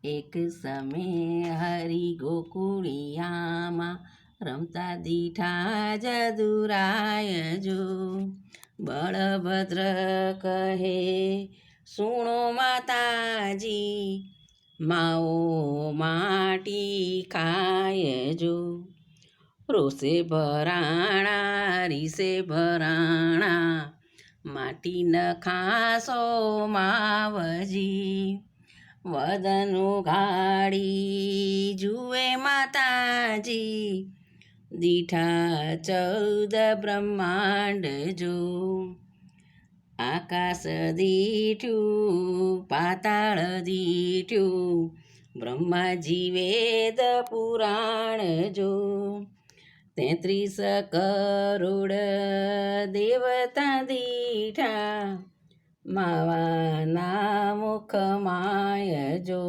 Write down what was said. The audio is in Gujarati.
એક સમય હરી ગોકુળિયામાં રમતા દીઠા જદુરાય જો. બળભદ્ર કહે સુણો માતાજી, માઓ માટી ખાય જો. રોષે ભરાણા રીસે ભરાણા, માટી ન ખાશો માવજી. વદન ઉઘાડી જુએ માતાજી, દીઠા 14 બ્રહ્માંડ જો. આકાશ દીઠ્યું પાતાળ દીઠ્યું, બ્રહ્માજી વેદ પુરાણ જો. 33 કરોડ દેવતા દીઠા, માવાના મુખ માય જો.